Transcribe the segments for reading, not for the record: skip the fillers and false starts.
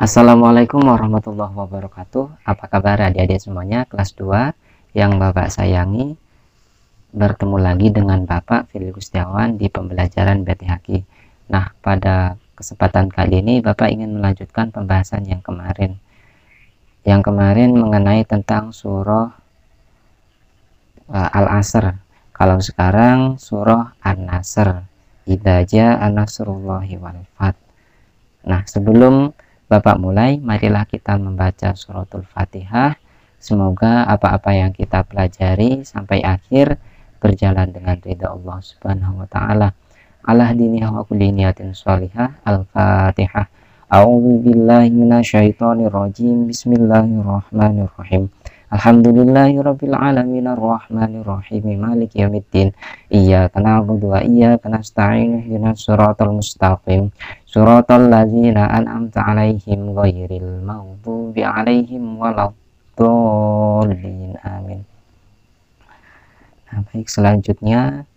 Assalamualaikum warahmatullahi wabarakatuh. Apa kabar adik-adik semuanya kelas 2 yang Bapak sayangi? Bertemu lagi dengan Bapak Fili Gustiawan di pembelajaran BTHQ. Nah, pada kesempatan kali ini Bapak ingin melanjutkan pembahasan yang kemarin. Yang kemarin mengenai tentang surah Al-Asr. Kalau sekarang surah An-Nasr. Idza jaa nasrullahi wal fath. Nah, sebelum Bapak mulai, marilah kita membaca suratul Fatihah. Semoga apa-apa yang kita pelajari sampai akhir berjalan dengan ridha Allah Subhanahu wa taala. Ala dini wa kulli niyatin shalihah. Al-Fatihah. A'udzu billahi minasyaitonir rajim. Bismillahirrahmanirrahim. Alhamdulillahirabbil alamin arrahmanir rahim maliki yaumiddin. Iyyaka na'budu wa iyyaka nasta'in ihdinas siratal mustaqim. Suratul ladzina an'amta 'alaihim ghairil maghdubi 'alaihim waladdallin. Amin. Nah, baik, selanjutnya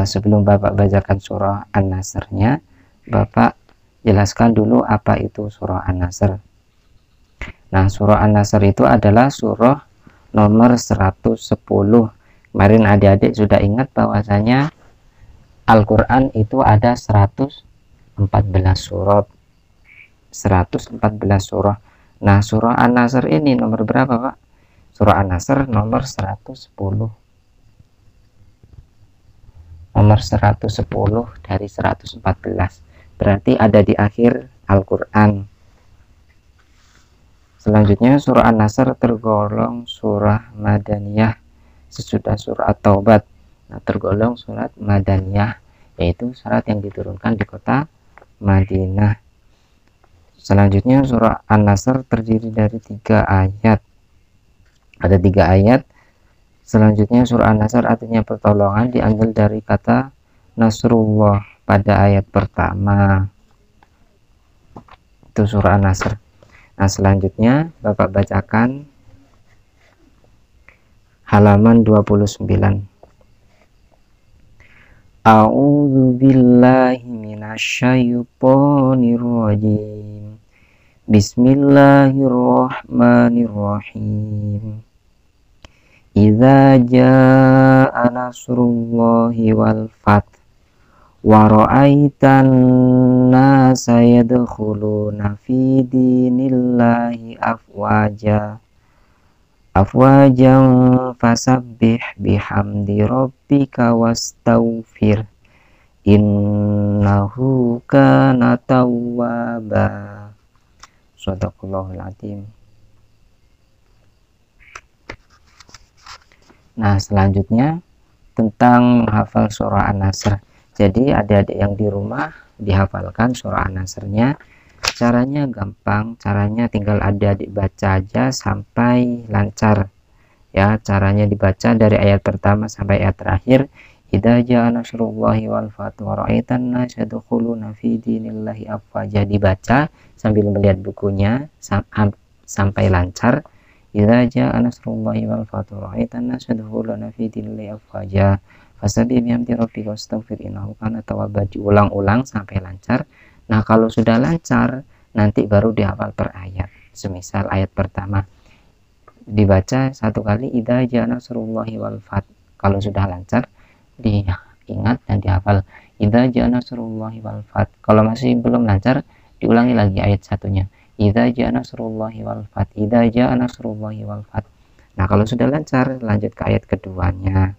sebelum Bapak bacakan surah An-Nasr-nya, Bapak jelaskan dulu apa itu surah An-Nasr. Nah, surah An-Nasr itu adalah surah nomor 110. Kemarin adik-adik sudah ingat bahwasanya Al-Quran itu ada 114 surat. 114 surah. Nah, surah An-Nasr ini nomor berapa, Pak? Surah An-Nasr nomor 110. Nomor 110 dari 114. Berarti ada di akhir Al-Quran. Selanjutnya surah An-Nasr tergolong surah Madaniyah sesudah surah At-Taubat. Nah, tergolong surat Madaniyah, yaitu surat yang diturunkan di kota Madinah. Selanjutnya surah An-Nasr terdiri dari 3 ayat. Ada 3 ayat. Selanjutnya surah An-Nasr artinya pertolongan, diambil dari kata Nasrullah pada ayat pertama. Itu surah An-Nasr. Nah, selanjutnya Bapak bacakan halaman 29. A'udzu billahi minasyaitonir rajim. Bismillahirrahmanirrahim. Idza jaa nasrullahi wal fath wa ra'aitan nasa yadkhuluna fi dinillahi afwajan fasabbih bihamdi rabbika wastaghfir innahu kana tawwaba. Shadaqallahul azim. Nah, selanjutnya tentang menghafal surah An-Nasr. Jadi adik-adik yang di rumah dihafalkan surah An-Nasr-nya. Caranya gampang, caranya tinggal adik-adik baca aja sampai lancar. Ya, caranya dibaca dari ayat pertama sampai ayat terakhir. Idza jaa nasrullahi wal fath wa ra'aitan nasa yadkhuluna fi dinillahi afwaja. Dibaca sambil melihat bukunya sampai lancar. Idza jaa nasrullahi wal fath wa ra'aitan nasa yadkhuluna fi dinillahi afwaja fasabbih bihamdi rabbika wastaghfir innahu kana tawwaba. Diulang-ulang sampai lancar. Nah, kalau sudah lancar nanti baru dihafal per ayat. Semisal ayat pertama dibaca 1 kali idza jaa nasrullahi wal fath. Kalau sudah lancar diingat dan dihafal idza jaa nasrullahi wal fath. Kalau masih belum lancar diulangi lagi ayat satunya. Idza jaa nasrullahi wal fath. Idza jaa nasrullahi wal fath. Nah, kalau sudah lancar lanjut ke ayat keduanya.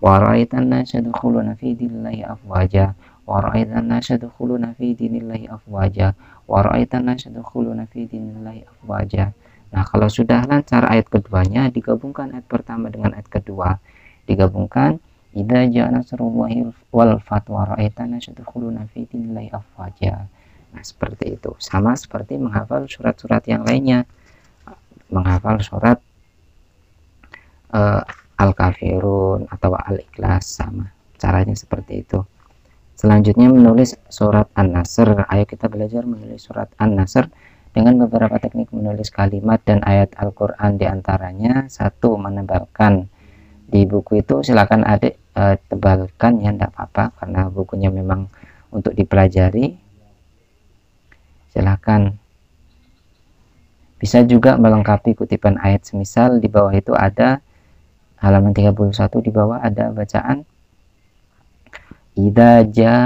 Wa ra'aitan nasa yadkhuluna fi dinillahi afwaja wa ra'aitan nasa yadkhuluna fi dinillahi afwaja wa ra'aitan nasa yadkhuluna fi dinillahi afwaja. Nah, kalau sudah lancar ayat keduanya digabungkan ayat pertama dengan ayat kedua. Digabungkan idza jaa nasrullahi wal fath wa ra'aitan nasa yadkhuluna fi dinillahi afwaja. Nah, seperti itu. Sama seperti menghafal surat-surat yang lainnya. Menghafal surat Al-Kafirun atau Al-Ikhlas, sama caranya seperti itu. Selanjutnya menulis surat An-Nasr. Ayo kita belajar menulis surat An-Nasr dengan beberapa teknik menulis kalimat dan ayat Al-Quran. Diantaranya 1. Menebalkan. Di buku itu silakan adik tebalkan ya, tidak apa-apa karena bukunya memang untuk dipelajari. Silakan Bisa juga melengkapi kutipan ayat, semisal di bawah itu ada halaman 31, di bawah ada bacaan idza ja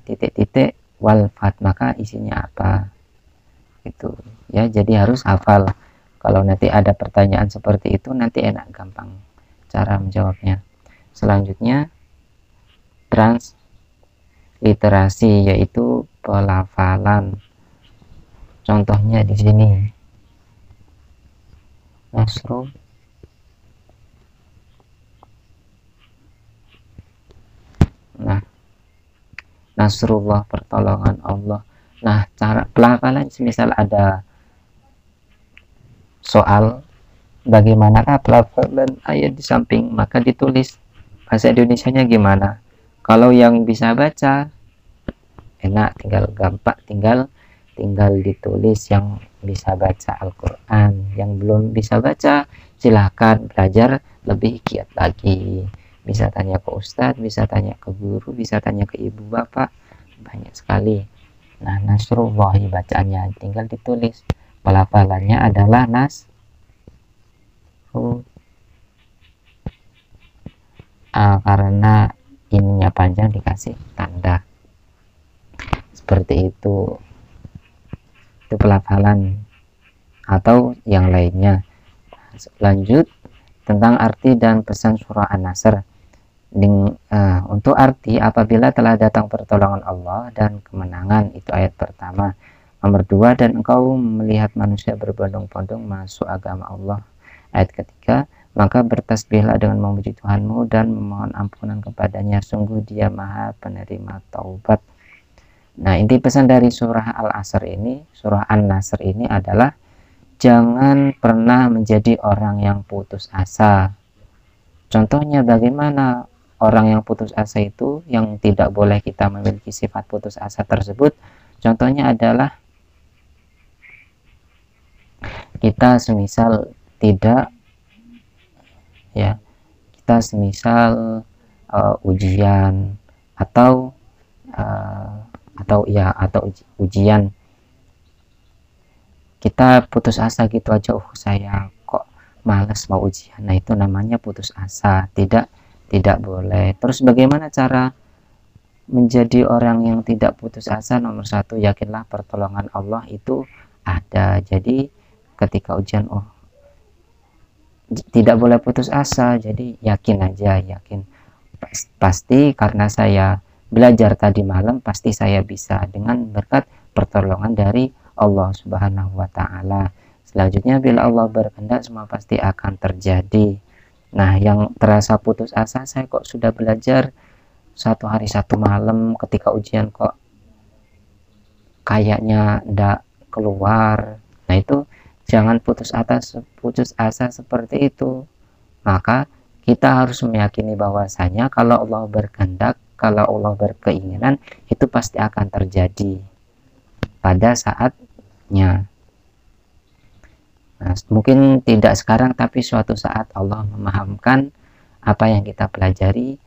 titik-titik wal fat, maka isinya apa itu ya. Jadi harus hafal. Kalau nanti ada pertanyaan seperti itu, nanti enak, gampang cara menjawabnya. Selanjutnya transliterasi, yaitu pelafalan. Contohnya di sini Nasru, nah Nasrullah, pertolongan Allah. Nah, cara pelafalan, semisal ada soal bagaimanakah pelafalan ayat di samping, maka ditulis bahasa Indonesianya gimana. Kalau yang bisa baca enak, tinggal gampang, tinggal ditulis yang bisa baca Al-Quran. Yang belum bisa baca silahkan belajar lebih giat lagi, bisa tanya ke ustadz, bisa tanya ke guru, bisa tanya ke ibu bapak, banyak sekali. Nah, Nasrullahi bacaannya tinggal ditulis, pelafalannya adalah karena ininya panjang dikasih tanda seperti itu pelafalan atau yang lainnya. Lanjut tentang arti dan pesan surah An-Nasr. Untuk arti, apabila telah datang pertolongan Allah dan kemenangan, itu ayat pertama. Nomor 2, dan engkau melihat manusia berbondong-bondong masuk agama Allah, ayat ketiga. Maka bertasbihlah dengan memuji Tuhanmu dan memohon ampunan kepadanya, sungguh Dia Maha penerima taubat. Nah, inti pesan dari surah Al-Asr ini, surah An-Nasr ini adalah jangan pernah menjadi orang yang putus asa. Contohnya bagaimana orang yang putus asa itu, yang tidak boleh kita memiliki sifat putus asa tersebut. Contohnya adalah kita semisal tidak ya, kita semisal ujian atau ujian, kita putus asa gitu aja, saya kok males mau ujian. Nah, itu namanya putus asa, tidak boleh. Terus bagaimana cara menjadi orang yang tidak putus asa? Nomor 1, yakinlah pertolongan Allah itu ada. Jadi ketika ujian, tidak boleh putus asa, jadi yakin aja, yakin pasti karena saya belajar tadi malam, pasti saya bisa dengan berkat pertolongan dari Allah Subhanahu wa Ta'ala. Selanjutnya, bila Allah berkehendak, semua pasti akan terjadi. Nah, yang terasa putus asa, saya kok sudah belajar 1 hari 1 malam, ketika ujian kok kayaknya ndak keluar. Nah, itu jangan putus asa seperti itu. Maka kita harus meyakini bahwasanya kalau Allah berkehendak, kalau Allah berkeinginan, itu pasti akan terjadi pada saatnya. Nah, mungkin tidak sekarang, tapi suatu saat Allah memahamkan apa yang kita pelajari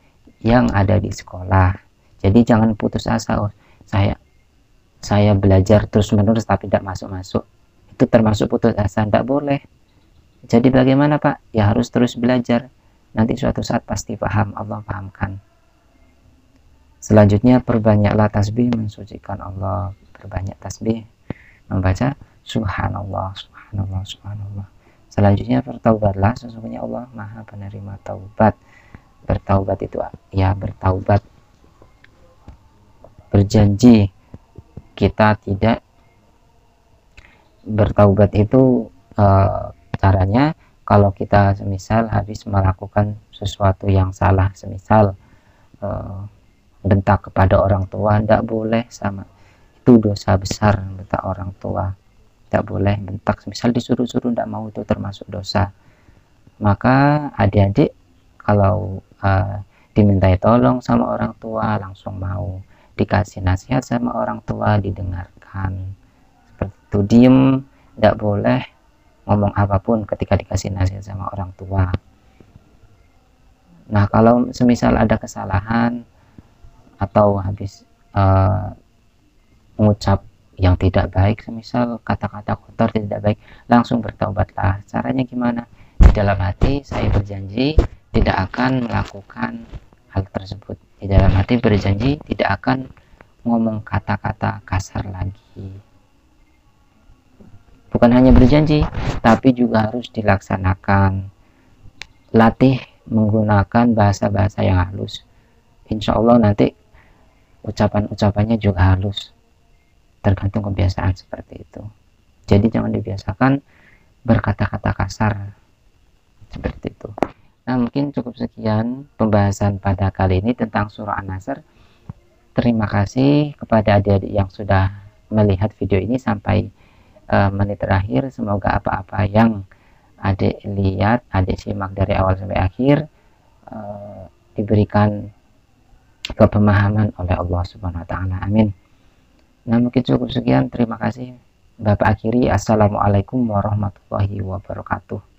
yang ada di sekolah. Jadi jangan putus asa, saya belajar terus menerus tapi tidak masuk, itu termasuk putus asa. Tidak boleh. Jadi bagaimana Pak? Ya harus terus belajar, nanti suatu saat pasti paham, Allah pahamkan. Selanjutnya, perbanyaklah tasbih mensucikan Allah. Perbanyak tasbih, membaca subhanallah, subhanallah, subhanallah. Selanjutnya, bertaubatlah, sesungguhnya Allah Maha penerima taubat. Bertaubat itu ya bertaubat, berjanji. Kita tidak bertaubat itu caranya, kalau kita semisal habis melakukan sesuatu yang salah, semisal bentak kepada orang tua, tidak boleh, sama itu dosa besar. Bentak orang tua tidak boleh, bentak semisal disuruh-suruh tidak mau, itu termasuk dosa. Maka adik-adik kalau dimintai tolong sama orang tua langsung mau, dikasih nasihat sama orang tua didengarkan, seperti itu, diem, tidak boleh ngomong apapun ketika dikasih nasihat sama orang tua. Nah, kalau semisal ada kesalahan atau habis mengucap yang tidak baik, semisal kata-kata kotor tidak baik, langsung bertaubatlah. Caranya gimana? Di dalam hati saya berjanji tidak akan melakukan hal tersebut. Di dalam hati berjanji tidak akan ngomong kata-kata kasar lagi. Bukan hanya berjanji, tapi juga harus dilaksanakan. Latih menggunakan bahasa-bahasa yang halus. Insya Allah nanti ucapan-ucapannya juga halus. Tergantung kebiasaan seperti itu. Jadi jangan dibiasakan berkata-kata kasar seperti itu. Nah, mungkin cukup sekian pembahasan pada kali ini tentang surah An-Nasr. Terima kasih kepada adik-adik yang sudah melihat video ini sampai menit terakhir. Semoga apa-apa yang adik lihat, adik simak dari awal sampai akhir diberikan kepemahaman oleh Allah Subhanahu wa taala. Amin. Nah, mungkin cukup sekian. Terima kasih. Bapak akhiri. Assalamualaikum warahmatullahi wabarakatuh.